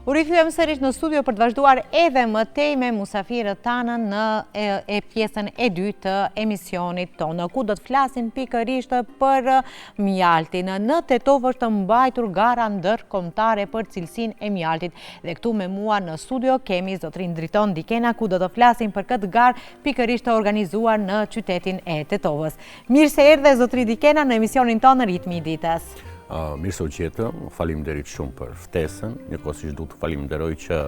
U rikthyer sërish në studio për të vazhduar edhe më tej me musafirët tanë në pjesën e dytë të emisionit tonë, ku do të flasin pikërisht për mjaltin. Në Tetovë është mbajtur gara ndërkombëtare për cilësinë e mjaltit. Dhe këtu me mua në studio kemi zotrin Driton Dikena, ku do të flasim për këtë garë pikërisht të organizuar në qytetin e Tetovës. Mirë se erdhe zotri Dikena në emisionin tonë Ritmi i ditës. Mirë se u gjetë, faleminderit shumë për ftesën, njëkohësisht du të faleminderoj që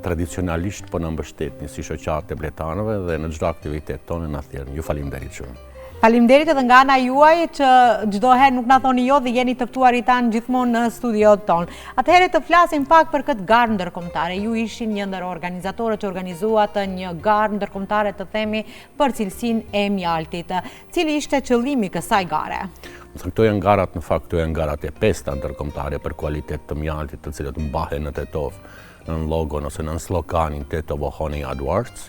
tradicionalisht po në mbështetni si shoqatë e bletanëve dhe në çdo aktivitet tonë na thjerrni. Ju faleminderit shumë. Faleminderit edhe nga ana juaj që çdo herë nuk na thoni jo dhe jeni të ftuarit tanë gjithmonë në studion tonë. Atëherë të flasim pak për këtë garë ndërkombëtare. Ju ishin një ndër organizatorët që organizuat një garë ndërkombëtare, të themi, për cilësinë e mjaltit. Cili ishte qëllimi i kësaj gare? Këto janë garat, në fakt, këto janë garat e 5 ndërkombëtare për kualitet të mjaltit, të cilët mbahen në Tetovë në logon ose në sloganin Tetovë Honey Awards.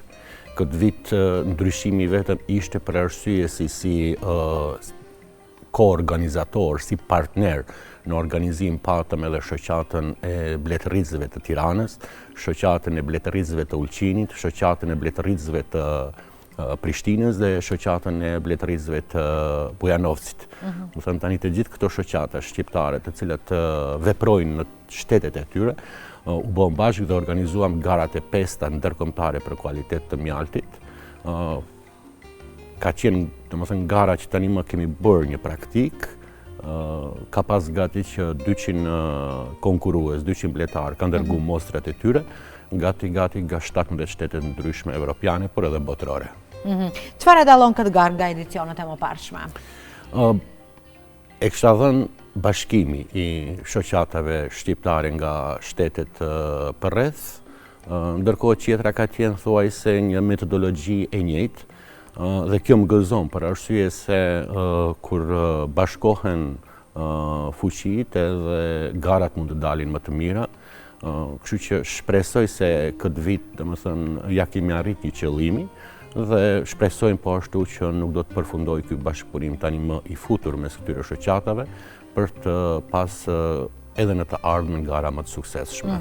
Këtë vit ndryshimi vetëm ishte për arsye si ko-organizator, si partner në organizim patëm edhe shoqatën e bletërizëve të Tiranës, shoqatën e bletërizëve të Ulqinit, shoqatën e bletërizëve të Prishtinës dhe shoqatën e bletërizëve të Bujanovcit. Më thëmë tani të gjithë këto shoqata shqiptare të cilat veprojnë në shtetet e tyre, u bëm bashkë dhe organizuam garat e 5 ndërkombëtare për kualitet të mjaltit. Ka qenë, domethënë, gara që tani më kemi bërë një praktik, ka pas gati që 200 konkurrues, 200 bletarë kanë dërguar mostrat e tyre, gati nga 17 shtetet ndryshme evropiane, por edhe botërore. Çfarë e dallon këtë garë nga edicionet e mëparshme? E kisha dhënë bashkimi i shoqatave shqiptare nga shtetet përreth, ndërkohë tjetra ka qenë thuajse një metodologji e njëjtë, dhe kjo më gëzon për arsye se kur bashkohen fuqitë edhe garat mund të dalin më të mira. Kështu që shpresoj se këtë vit, domethënë, ja kemi arrit një qëllimi dhe shpresojmë po ashtu që nuk do të përfundoj ky bashkëpunim tani më i futur mes këtyre shoqatave për të pas edhe në të ardhmen gara më të suksesshme.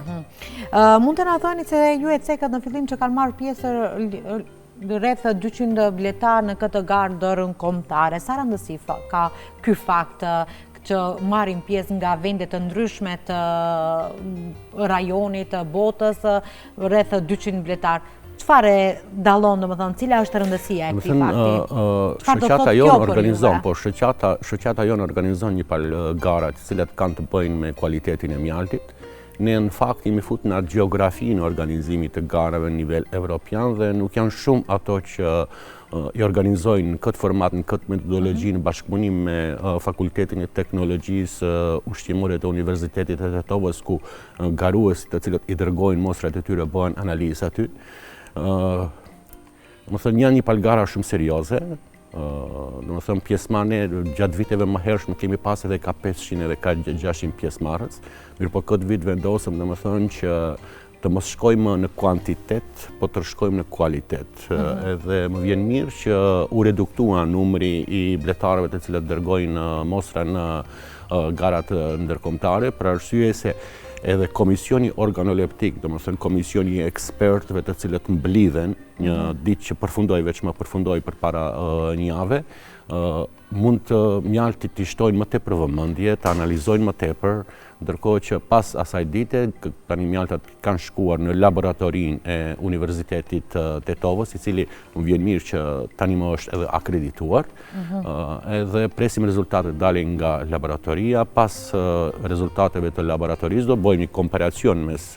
Mund të na thoni se ju e cekët në fillim që kanë marrë pjesë rreth 200 bletarë në këtë garë ndërkombëtare. Sa rëndësi ka ky fakt që marrin pjesë nga vende të ndryshme të rajonit, të botës, rreth 200 bletarë? Çfarë dallon, domethënë, cila është rëndësia e këtij fakti? Shoqata jonë organizon, po shoqata jonë organizon një palë gara të cilat kanë të bëjnë me kualitetin e mjaltit. Ne në fakt jemi futur në atë gjeografi në organizimit të garave në nivel evropian dhe nuk janë shumë ato që i organizojnë në këtë format, në këtë metodologji, në bashkëpunim me Fakultetin e Teknologjisë Ushqimore të Universitetit të Tetovës, ku garuesit të cilët i dërgojnë mostrat e tyre bëhen analizë aty. Më thënë, janë një palë gara shumë serioze. Më thënë, pjesëmarrë gjatë viteve më hershme kemi pas edhe ka 500 edhe ka 600 pjesëmarrës. Mirë po këtë vit vendosëm, më thënë, që të mos shkojmë në kuantitet, po të shkojmë në kualitet. Edhe më vjen mirë që u reduktua numri i bletarëve të cilët dërgojnë mostra në garat ndërkombëtare, për arsye se edhe komisioni organoleptik, domethënë komisioni i ekspertëve të cilët mblidhen një ditë që përfundoi, veç më përfundoi përpara një jave, mund të mjaltit të shtojnë më tepër vëmendje, të analizojnë më tepër, ndërkohë që pas asaj dite, tani mjaltat kanë shkuar në laboratorinë e Universitetit Tetovës, i cili më vjen mirë që tani më është edhe akredituar, edhe presim rezultatet dalin nga laboratoria. Pas rezultateve të laboratorisë do bëjmë një komparacion mes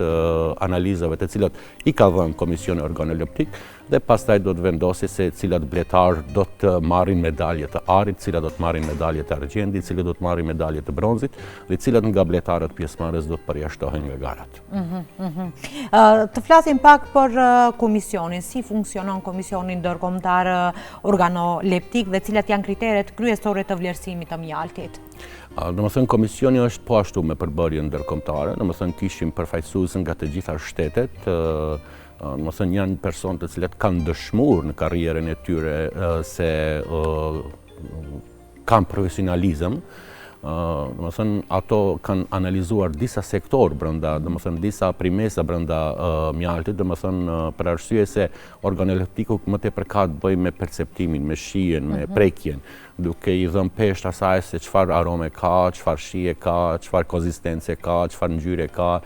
analizave të cilat i ka dhënë Komisioni Organoleptik dhe pastaj do të vendosi se cilat bletarë do të marrin medalje të arit, cilat do të marrin medalje të argjendit, cilat do të marrin medalje të bronzit dhe cilat nga bletarët pjesëmarrës do të përjashtohen nga garat. Të flasim pak për komisionin, si funksionon komisioni ndërkombëtar organoleptik dhe cilat janë kriteret kryesore të vlerësimit të mjaltit? Domethënë, komisioni është po ashtu me përbërje ndërkombëtare, domethënë kishim përfaqësues nga të gjitha shtetet. Domethënë, janë personë të cilët kanë dëshmuar në karrierën e tyre se kanë profesionalizëm, ato kanë analizuar disa sektor brenda, disa primesa brenda mjaltit, për arsye se organoleptiku më tepër ka të bëjë me perceptimin, me shijen, me prekjen, duke I dhënë peshë asaj se çfarë arome ka, çfarë shije ka, çfarë konzistence ka, çfarë ngjyre ka,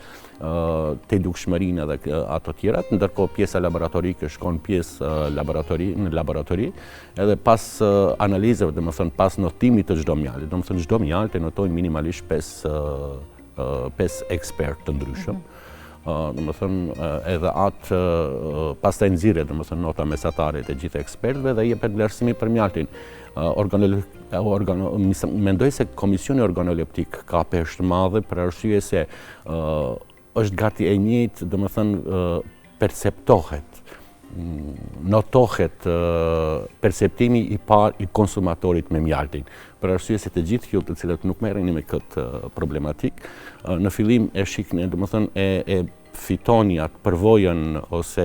te dukshmërinë edhe ato tjerat, ndërkohë pjesa laboratorike shkon pjesë në laboratori, edhe pas analizave, pas notimit të çdo mjalti, çdo mjalt e notojnë minimalisht 5 ekspertë të ndryshëm. Edhe atë pastaj nxirret nota mesatare të gjithë ekspertëve dhe jepet vlerësimi për mjaltin. Mendoj se Komisioni Organoleptik ka peshë të madhe për arsye se është gati e njëjtë, perceptohet, notohet perceptimi I parë I konsumatorit me mjaltin. Për arsye se të gjithë ju të cilët nuk merreni me këtë problematik, në fillim e shikni, e fitoni atë përvojën ose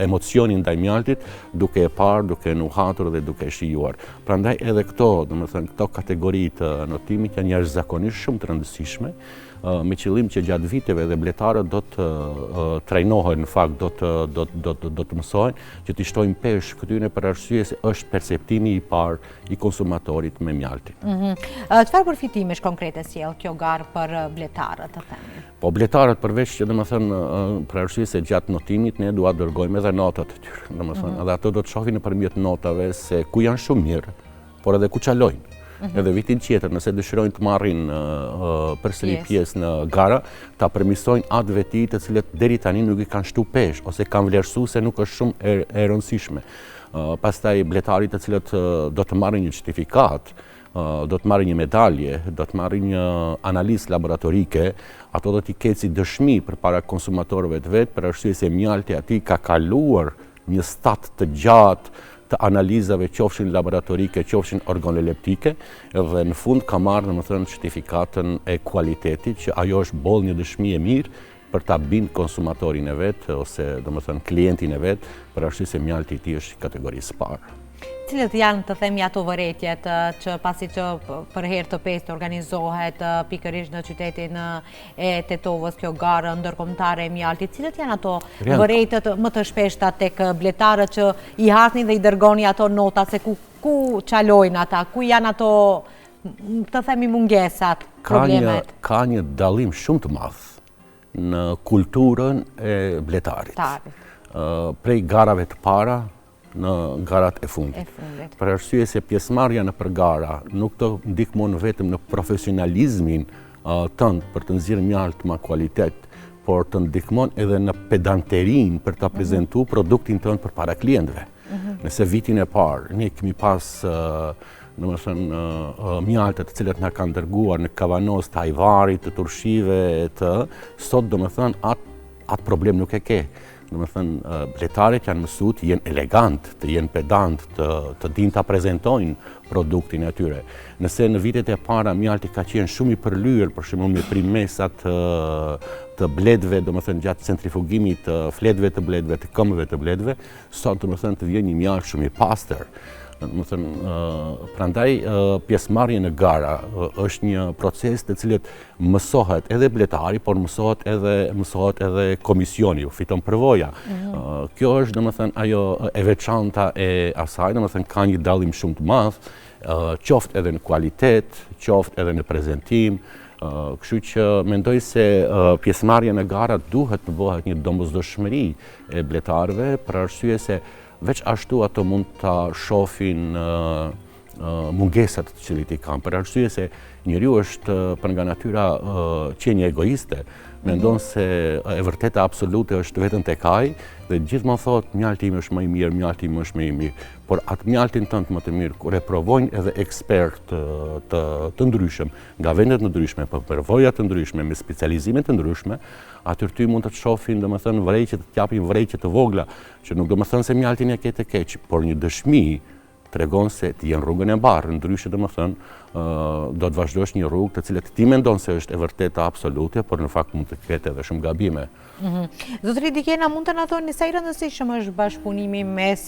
emocionin ndaj mjaltit duke e parë, duke e nuhatur dhe duke e shijuar. Prandaj edhe këto kategori të notimit janë jashtëzakonisht shumë të rëndësishme, me qëllim që gjatë viteve dhe bletarët do të trajnohen, në fakt do të mësohen që t'i shtojnë peshë këtyre për arsye se është perceptimi I parë I konsumatorit me mjaltin. Çfarë përfitimesh konkrete sjell kjo garë për bletarët, të themi? Po bletarët përveç që për arsye se gjatë notimit ne dua dërgojmë edhe notat e tyre, edhe ato do të shohin nëpërmjet notave se ku janë shumë mirë, por edhe ku çalojnë. Edhe vitin tjetër, nëse dëshirojnë të marrin përsëri pjesë në gara, ta përmirësojnë atë veti të cilët deri tani nuk I kanë shtu peshë ose kanë vlerësuar se nuk është shumë e rëndësishme. Pastaj bletarit të cilët do të marrin një certifikat, do të marrin një medalje, do të marrin një analizë laboratorike, ato do t'i ketë si dëshmi përpara konsumatorëve të vet, për arsye se mjalti aty ka kaluar një stat të gjatë të analizave qofshin laboratorike, qofshin organoleptike, dhe në fund ka marrë certifikatën e kualitetit që ajo është boll një dëshmi e mirë për ta bindë konsumatorin e vet ose klientin e vet, për arsye se mjalti I tij është kategorisë parë. Cilët janë të themi ato vërejtjet që pasi që për herë të pestë organizohet pikërisht në qytetin e Tetovës kjo garë ndërkombëtare e mjaltit, cilët janë ato vërejtjet më të shpeshta tek bletarët që I hasni dhe I dërgoni ato nota se ku çalojnë ata, ku janë ato të themi mungesat, problemet? Ka një dallim shumë të madh në kulturën e bletarit. Prej garave të para në garat e fundit. Për arsye se pjesëmarrja në gara nuk të ndihmon vetëm në profesionalizmin tënd për të nxjerrë mjalt me kualitet, por të ndihmon edhe në pedanterinë për ta prezantuar produktin tënd përpara klientëve. Nëse vitin e parë ne kemi pas mjaltet të cilët na kanë dërguar në kavanos të ajvarit, të turshive, sot atë problem nuk e ke. Bletarit janë mësuar të jenë elegant, të jenë pedant, të dinë ta prezantojnë produktin e tyre. Nëse në vitet e para mjalti ka qenë shumë I përlyer, për shembull me primesat të bledhve, gjatë centrifugimit të fletëve të bledhve, të këmbëve të bledhve, sot të vjen një mjalt shumë I pastër. Prandaj pjesëmarrja në gara është një proces të cilët mësohet edhe bletari, por mësohet edhe komisioni, fiton përvoja. Kjo është ajo e veçanta e asaj, ka një dallim shumë të madh, qoftë edhe në kualitet, qoftë edhe në prezantim. Kështu që mendoj se pjesëmarrja në gara duhet të bëhet një domosdoshmëri e bletarëve, për arsye se veç ashtu ato mund ta shohin mungesat të cilit I kanë, për arsye se njeriu është për nga natyra qenie egoiste, mendon se e vërteta absolute është vetëm tek ai dhe gjithmonë thotë mjalti im është më I mirë, mjalti im është më I mirë, por atë mjaltin tënd më të mirë kur e provojnë edhe ekspertë të ndryshëm, nga vendet të ndryshme, për përvoja të ndryshme, me specializime të ndryshme, aty ty mund të shohin vërejtje të japin vërejtje të vogla, që nuk do të thënë se mjaltin e ke të keq, por një dëshmi tregon se ti jenë rrugën e mbarë, ndryshe domethënë do të vazhdosh një rrugë të cilët ti mendon se është e vërtetë absolute, por në fakt mund të ketë edhe shumë gabime. Zotëri Dikena, mund të na thoni sa i rëndësishëm është bashkëpunimi mes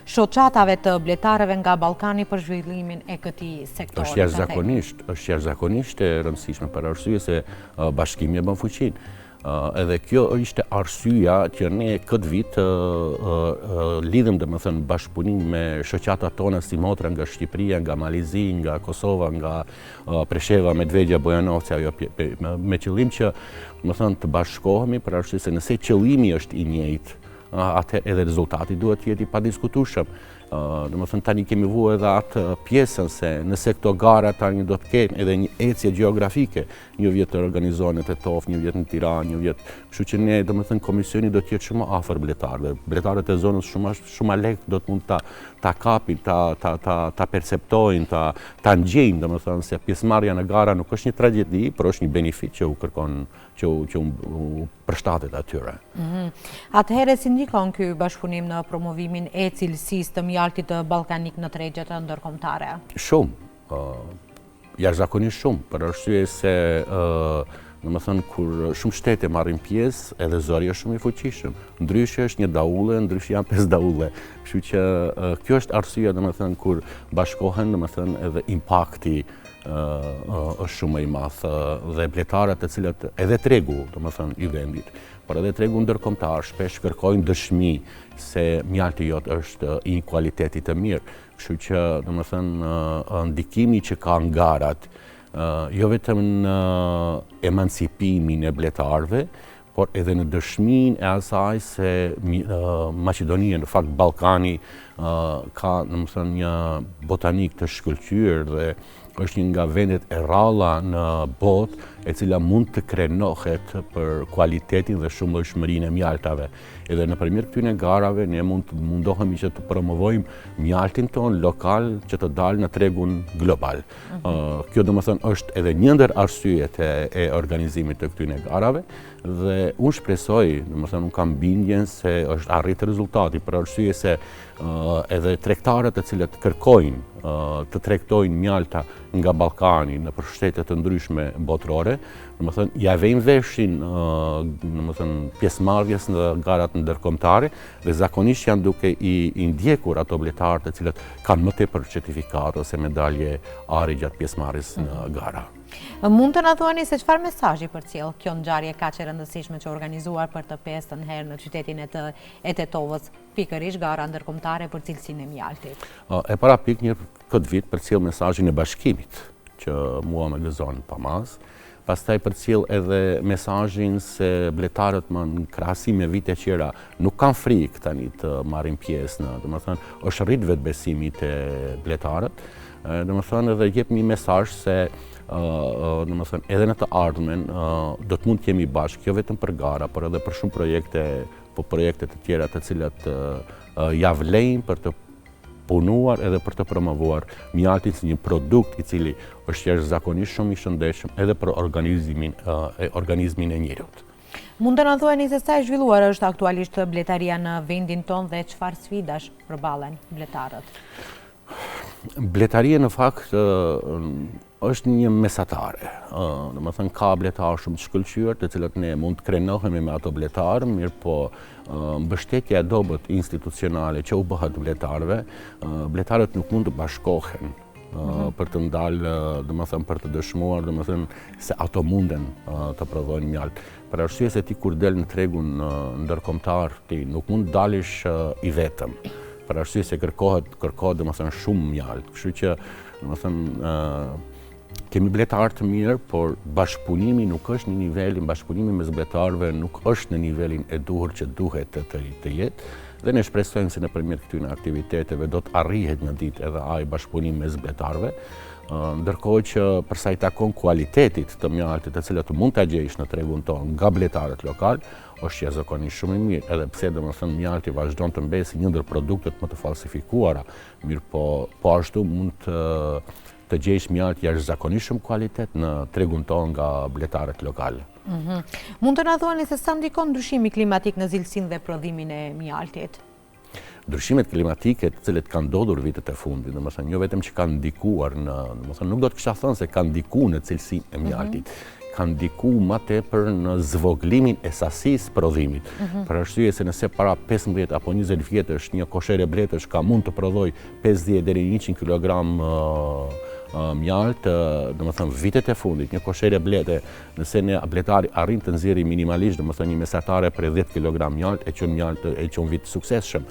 shoqatave të bletarëve nga Ballkani për zhvillimin e këtij sektori? Është jashtëzakonisht e rëndësishme për arsye se bashkimi e bën fuqinë. Edhe kjo ishte arsyeja që ne këtë vit lidhëm domethënë bashkëpunim me shoqatat tona si motra nga Shqipëria, nga Malizi, nga Kosova, nga Presheva, Medvegja, Bojanovci, ajo me qëllim që domethënë të bashkohemi për arsye se nëse qëllimi është i njëjtë, atë edhe rezultati duhet të jetë i padiskutueshëm. Domethënë tani kemi vu edhe atë pjesën se nëse këto gara tani do të kenë edhe një ecje gjeografike, një vjet të organizohen në Tetov, një vjet në Tiranë, një vjet, kështu që ne domethënë komisioni do të jetë shumë afër bletarëve. Bletarët e zonës shumë lehtë do të mund ta kapin, ta perceptojnë, ta ngjejnë domethënë se pjesëmarrja në gara nuk është një tragjedi, por është një benefit që u kërkon që u përshtatet atyre. Atëherë si ndikon ky bashkëpunim në promovimin e cilësisë të mjaltit ballkanik në tregjet ndërkombëtare? Shumë, jashtëzakonisht shumë, për arsye se domethënë kur shumë shtete marrin pjesë, edhe zori është shumë i fuqishëm. Ndryshe është një daulle, ndryshe janë 5 daulle. Kështu që kjo është arsyeja domethënë kur bashkohen domethënë edhe impakti është shumë i madh dhe bletarët të cilët edhe tregu domethënë i vendit, por edhe tregu ndërkombëtar shpesh kërkojnë dëshmi se mjalti jot është i cilësisë të mirë. Kështu që domethënë ndikimi që ka ngarat jo vetëm në emancipimin e bletarëve, por edhe në dëshmin e asaj se Maqedonia, në fakt Ballkani, ka domethënë një botanik të shkëlqyer dhe është një nga vendet e rralla në botë e cila mund të krenohet për kualitetin dhe shumëllojshmërinë e mjaltave. Edhe nëpërmjet këtyre garave ne mundohemi që të promovojmë mjaltin ton lokal që të dalë në tregun global. Kjo domethënë është edhe një ndër arsyet e organizimit të këtyre garave dhe unë shpresoj, domethënë unë kam bindjen se është arritë rezultati për arsye se edhe tregtarët të cilët kërkojnë të tregtojnë mjalta nga Ballkani në shtete të ndryshme botërore, domethënë ja vejnë veshin domethënë pjesëmarrjes në garat ndërkombëtare dhe zakonisht janë duke i ndjekur ato bletarë të cilët kanë më tepër certifikat ose medalje ari gjatë pjesëmarrjes në gara. Mund të na thuani se çfarë mesazhi përcjell kjo ngjarje kaq e rëndësishme që organizuar për të 5-ën herë në qytetin e Tetovës, pikërisht gara ndërkombëtare për cilësinë e mjaltit? E para pikë këtë vit përcjell mesazhin e bashkimit që mua më gëzon pamaz. Pastaj përcjell edhe mesazhin se bletarët në krahasim me vite tjera nuk kanë frikë tani të marrin pjesë në, domethënë është rrit vetbesimi te bletarët. Domethënë edhe jep një mesazh se domethënë edhe në të ardhmen do të mund të jemi bashkë, jo vetëm për gara, por edhe për shumë projekte të tjera të cilat ja vlejnë për të punuar edhe për të promovuar mjaltin si një produkt i cili është jashtëzakonisht shumë i shëndetshëm edhe për organizmin e njerëzit. Mund të na thuani se sa e zhvilluar është aktualisht bletaria në vendin ton dhe çfarë sfidash përballen bletarët? Bletaria në fakt është një mesatare. Domethënë ka bletarë shumë të shkëlqyer, të cilët ne mund të krenohemi me ato bletarë, mirë po mbështetja e dobët institucionale që u bëhet bletarëve, bletarët nuk mund të bashkohen për të ndalë, domethënë për të dëshmuar, domethënë se ato munden të prodhojnë mjalt. Për arsye se ti kur del në tregun ndërkombëtar, ti nuk mund dalësh i vetëm. Për arsye se kërkohet domethënë shumë mjalt. Kështu që domethënë kemi bletarë të mirë, por bashkëpunimi nuk është në nivelin, bashkëpunimi mes bletarëve nuk është në nivelin e duhur që duhet të jetë. Dhe ne shpresojmë se nëpërmjet këtyre aktiviteteve do të arrihet një ditë edhe ai bashkëpunim mes bletarëve. Ndërkohë që për sa i takon kualitetit të mjaltit të cilët mund ta gjejsh në tregun tonë nga bletarët lokal, është jashtëzakonisht shumë i mirë, edhe pse domethënë mjalti vazhdon të mbesë një ndër produktet më të falsifikuara, mirë po ashtu mund të gjejsh mjalt jashtëzakonisht shumë kualitet në tregun tonë nga bletarët lokal. Mund të na thuani se sa ndikon ndryshimi klimatik në zilsinë dhe prodhimin e mjaltit? ndryshimet klimatike të cilët kanë ndodhur vitet e fundit, domethënë jo vetëm që kanë ndikuar domethënë nuk do të kisha thënë se kanë ndikuar në cilësinë e mjaltit, kanë ndikuar më tepër në zvoglimin e sasisë prodhimit. Për arsye se nëse para 15 apo 20 vjetësh një koshere bletësh ka mund të prodhoj 50 deri në 100 kg mjalt, domethënë vitet e fundit, një koshere blete, nëse ne bletari arrin të nxjerrë minimalisht, domethënë një mesatare për 10 kg mjalt, e qenë vit suksesshëm.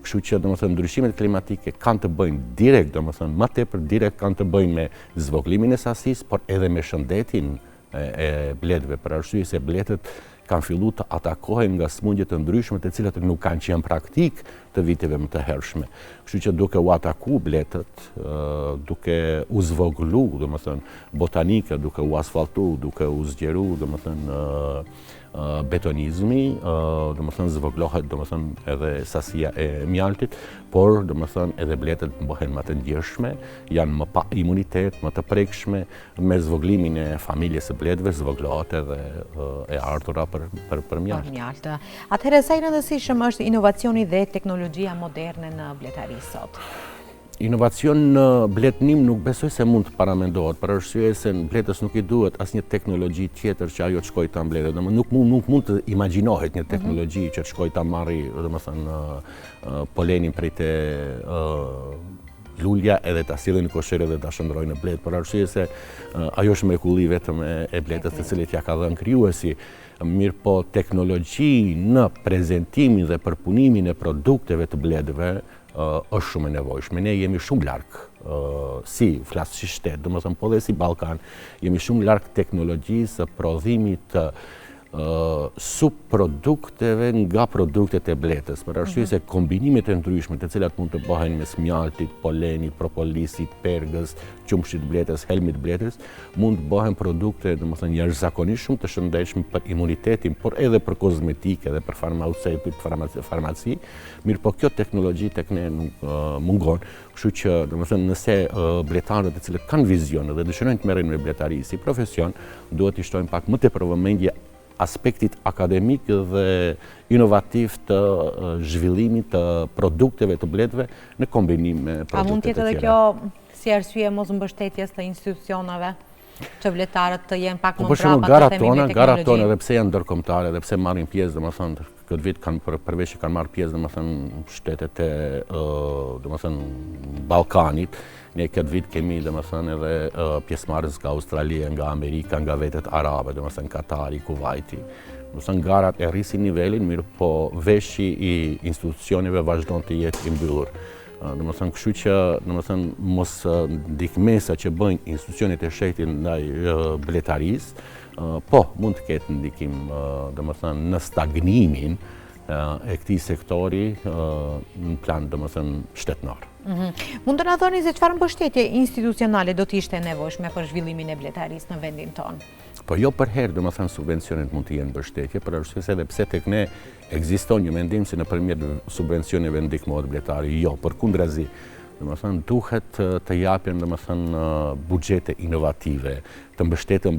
Kështu që domethënë ndryshimet klimatike kanë të bëjnë direkt, domethënë më tepër direkt kanë të bëjnë me zvoglimin e sasisë, por edhe me shëndetin e bletëve, për arsye se bletët kanë filluar të atakohen nga smundje të ndryshme të cilat nuk kanë qenë praktik të viteve më të hershme. Kështu që duke u ataku bletët, duke u zvoglu, domethënë botanika, duke u asfaltu, duke u zgjeru, domethënë betonizmi, domethënë zvoglohet domethënë edhe sasia e mjaltit, por domethënë edhe bletët bëhen më të ndjeshme, janë më pa imunitet, më të prekshme, me zvoglimin e familjes së bletëve zvoglohet edhe e ardhura për mjalt. Atëherë sa i rëndësishëm është inovacioni dhe teknologjia moderne në bletari sot? Inovacion në bletnim nuk besoj se mund të paramendohet, për arsye se në bletës nuk i duhet asnjë teknologji tjetër që ajo të shkojë ta mbledhë. Nuk mund të imagjinohet një teknologji që të shkojë ta marrë, domethënë polenin prej te lulja edhe ta sillin në koshere dhe ta shndrojnë në blet, për arsye se ajo është mrekulli vetëm e bletës të cilët ja ka dhënë krijuesi. Mirë po teknologji në prezentimin dhe përpunimin e produkteve të bletëve është shumë e nevojshme. Ne jemi shumë larg, si flas si shtet, domethënë po dhe si Ballkan, jemi shumë larg teknologjisë së prodhimit të subprodukteve nga produktet e bletës, për arsye se kombinimet e ndryshme të cilat mund të bëhen mes mjaltit, polenit, propolisit, pergës, qumshit bletës, helmit bletës, mund të bëhen produkte, domethënë jashtëzakonisht shumë të shëndetshme për imunitetin, por edhe për kozmetike dhe për farmaci. Mirë, po kjo teknologji tek ne nuk mungon. Kështu që, domethënë, nëse bletarët të cilët kanë vizion dhe dëshirojnë të merren me bletari si profesion, duhet të shtojnë pak më tepër vëmendje aspektit akademik dhe inovativ të zhvillimit të produkteve të bletëve në kombinim me produkte të tjera. A mund të jetë edhe kjo si arsye mos mbështetjes të institucioneve që bletarët të jenë pak më mbrapa të themi me teknologji? Garat tona, edhe pse janë ndërkombëtare, edhe pse marrin pjesë, domethënë këtë vit kanë përveç që kanë marrë pjesë domethënë shtetet e domethënë Ballkanit, ne këtë vit kemi domethënë edhe pjesëmarrës nga Australia, nga Amerika, nga vetet arabe, domethënë Katari, Kuvaiti. Domethënë garat e rrisin nivelin, mirë po veshi i institucioneve vazhdon të jetë i mbyllur. Domethënë kështu që domethënë mos ndikmesa që bëjnë institucionet e shtetit ndaj bletarisë, po mund të ketë ndikim domethënë në stagnimin e këtij sektori në plan domethënë shtetnar. Mund të na thoni se çfarë mbështetje institucionale do të ishte nevojshme për zhvillimin e bletarisë në vendin tonë? Po jo për herë, domethënë subvencionet mund të jenë mbështetje, për arsye se edhe pse tek ne ekziston një mendim se nëpërmjet subvencioneve ndihmohet bletari, jo, përkundrazi. Domethënë duhet të japin domethënë buxhete inovative, të mbështeten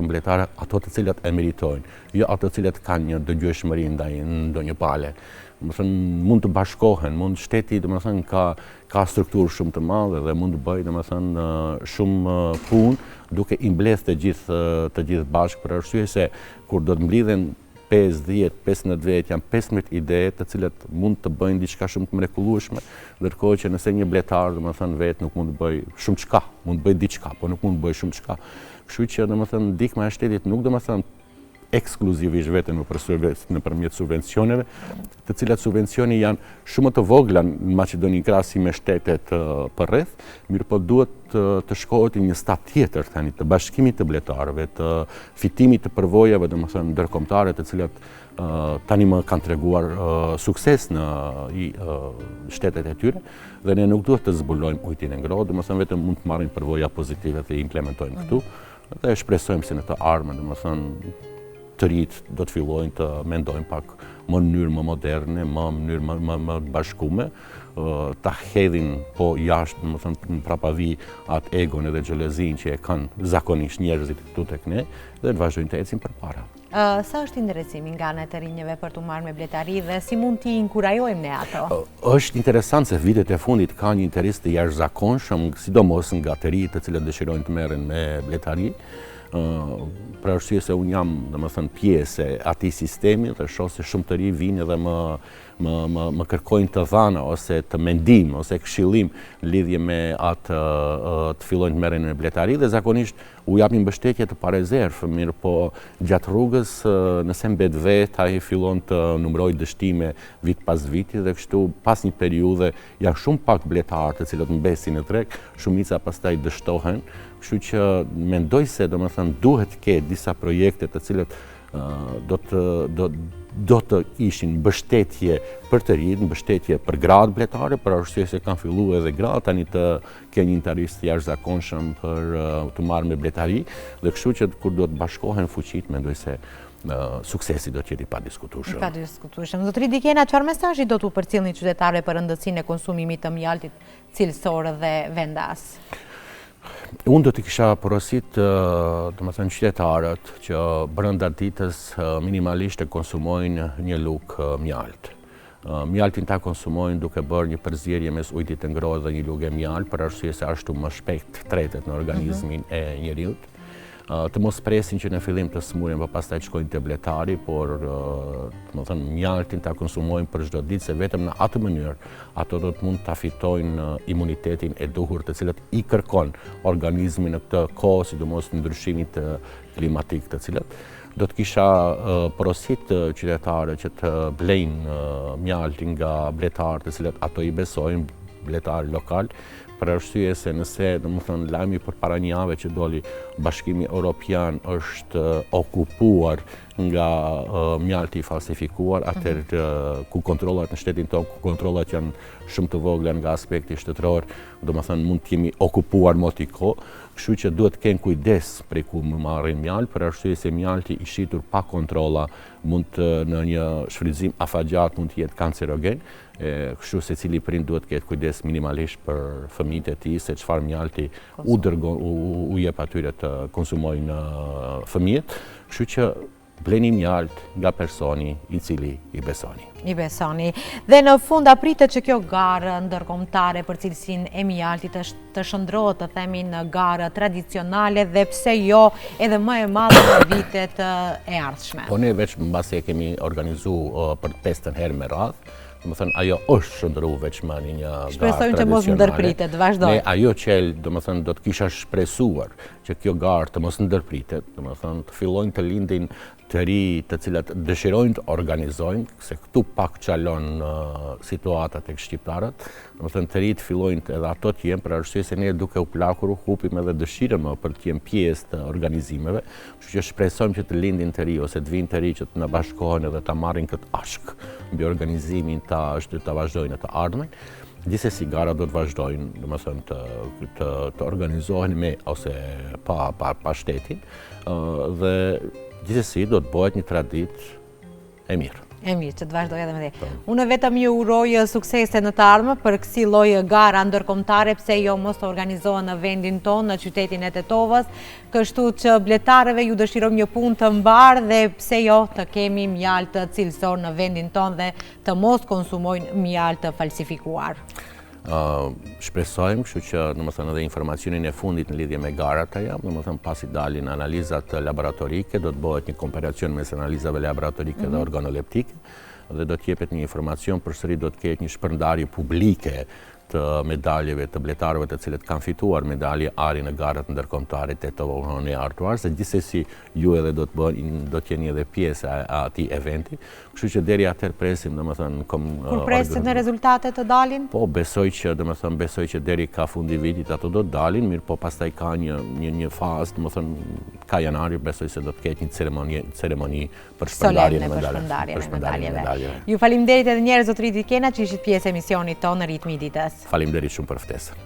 bletarët ato të cilat e meritojnë, jo ato të cilat kanë një dëgjueshmëri ndaj ndonjë pale. Domethënë mund të bashkohen, mund shteti domethënë ka strukturë shumë të madhe dhe mund të bëjë domethënë shumë punë duke i mbledhë të gjithë bashkë, për arsye se kur do të mblidhen 5-10-15 vjet, janë 15 ide të cilat mund të bëjnë diçka shumë të mrekullueshme, ndërkohë që nëse një bletar domethënë vetë nuk mund të bëjë shumë çka, mund të bëjë diçka, por nuk mund të bëjë shumë çka. Kështu që domethënë ndihma e shtetit nuk domethënë ekskluzivisht vetëm nëpërmjet subvencioneve, të cilat subvencioni janë shumë të vogla në Maqedoni krahasi me shtetet përreth, mirë po duhet të shkohet në një stad tjetër tani të bashkimit të bletarëve, të fitimit të përvojave domethënë ndërkombëtare të cilat tani më kanë treguar sukses në shtetet e tyre, dhe ne nuk duhet të zbulojmë ujtin e ngrohtë, domethënë vetëm mund të marrim përvoja pozitive dhe i implementojmë këtu, dhe shpresojmë se në të ardhmen domethënë të rit do të fillojnë të mendojnë pak më në mënyrë më moderne, më në mënyrë më bashkume, ta hedhin po jashtë, më thënë, në prapavi atë egon edhe xhelozin që e kanë zakonisht njerëzit këtu tek ne dhe të vazhdojnë të ecin përpara. Sa është interesimi nga anët e rinjeve për të marrë me bletari dhe si mund t'i inkurajojmë ne ato? Është interesant se vitet e fundit ka një interes të jashtëzakonshëm, sidomos nga të rinjtë të cilët dëshirojnë të merren me bletari. Për arsye se unë jam, domethënë, pjesë e atij sistemi dhe shoh se shumë të rinj vinë dhe më kërkojnë të dhëna ose të mendim ose këshillim në lidhje me atë të fillojnë të merren me bletari dhe zakonisht u japin mbështetje të parezervë, mirë po gjatë rrugës nëse mbet vetë ai fillon të numërojë dështime vit pas viti dhe kështu pas një periudhe janë shumë pak bletarë të cilët mbesin në treg, shumica pastaj dështohen, kështu që mendoj se domethënë duhet të ketë disa projekte të cilët do të ishin mbështetje për të rinj, mbështetje për gratë bletare, për arsye se kanë filluar edhe gratë tani të kenë një interes të jashtëzakonshëm për të marrë me bletari, dhe kështu që kur do të bashkohen fuqitë, mendoj se suksesi do të jetë i padiskutueshëm. Padiskutueshëm. Zotëri Dikena, çfarë mesazhi do t'u përcjellni qytetarëve për rëndësinë e konsumimit të mjaltit cilësor dhe vendas? Unë do t'i kisha porosit domethënë qytetarët që brenda ditës minimalisht të konsumojnë një lugë mjalt. Mjaltin ta konsumojnë duke bërë një përzierje mes ujit të ngrohtë dhe një lugë mjalt, për arsye se ashtu më shpejt tretet në organizmin e njeriut. Të mos presin që në fillim të smuren, po pastaj shkojnë te bletari, por domethënë mjaltin ta konsumojnë për çdo ditë, se vetëm në atë mënyrë ato do të mund ta fitojnë imunitetin e duhur të cilët i kërkon organizmi në këtë kohë, sidomos në ndryshimin klimatik të cilët. Do të kisha porosit qytetarë që të blejnë mjaltin nga bletarë të cilët ato i besojnë, bletarë lokal, për arsye se nëse, domethënë, lajmi përpara një jave që doli Bashkimi Evropian është okupuar nga mjalti i falsifikuar, atëherë ku kontrollat në shtetin tonë, ku kontrollat janë shumë të vogla nga aspekti shtetëror, domethënë mund të jemi okupuar motiko, kështu që duhet të kenë kujdes prej ku më marrin mjalt, për arsye se mjalti i shitur pa kontrolla mund në një shfrytëzim afatgjat mund të jetë kancerogen. Kështu se cili prind duhet të ketë kujdes minimalisht për fëmijët e tij se çfarë mjalti u jep atyre të konsumojnë fëmijët. Kështu që bleni mjalt nga personi i cili i besoni. I besoni. Dhe në fund apritet që kjo garë ndërkombëtare për cilësinë e mjaltit të shndrohet, të themi, në garë tradicionale dhe pse jo edhe më e madhe në vitet e ardhshme. Po ne veç mbasi e kemi organizuar për 5 herë me radhë. Domethënë ajo është shndruar veç më një garë tradicionale. Shpresojmë që mos ndërpritet, vazhdoj. Ne ajo që domethënë do të kisha shpresuar që kjo garë të mos ndërpritet, domethënë të fillojnë të lindin të ri të cilat dëshirojnë të organizojnë, se këtu pak çalon situata tek shqiptarët, domethënë të rit fillojnë edhe ato të jenë, për arsye se ne duke u plakur hupim edhe dëshirën për të jenë pjesë të organizimeve, kështu që shpresojmë që të lindin të ri ose të vinë të ri që të na bashkohen edhe ta marrin këtë ashk mbi organizimin të vazhdojnë të ardhmen. Gjithsesi gara do të vazhdojnë, domethënë të organizohen me ose pa shtetin dhe gjithsesi do të bëhet një traditë e mirë. E mirë, që të vazhdoj edhe me dhe. Unë vetëm ju uroj suksese në të ardhmen për kësi lloj gara ndërkombëtare, pse jo mos të organizohen në vendin tonë, në qytetin e Tetovës, kështu që bletarëve ju dëshirojmë një punë të mbarë dhe pse jo të kemi mjalt të cilësor në vendin tonë dhe të mos konsumojnë mjalt të falsifikuar. Shpresojmë, kështu që domethënë edhe informacionin e fundit në lidhje me garat ajo, domethënë pasi dalin analizat laboratorike, do të bëhet një komparacion mes analizave laboratorike dhe organoleptike dhe do të jepet një informacion, përsëri do të ketë një shpërndarje publike të medaljeve të bletarëve të cilët kanë fituar medalje ari në garat ndërkombëtare Tetovë e Artuar, se gjithsesi ju edhe do të jeni edhe pjesë e atij eventi. Kështu që deri atëherë presim, domethënë, kur presim në rezultatet të dalin? Po besoj që deri ka fundi vitit ato do të dalin, mirë po pastaj ka një fazë, domethënë ka janari, besoj se do të ketë një ceremoni për shpërndarjen e medaljeve. Ju faleminderit edhe një herë zotëri Dikena që ishit pjesë e emisionit tonë në Ritmi i ditës. Faleminderit shumë për ftesën.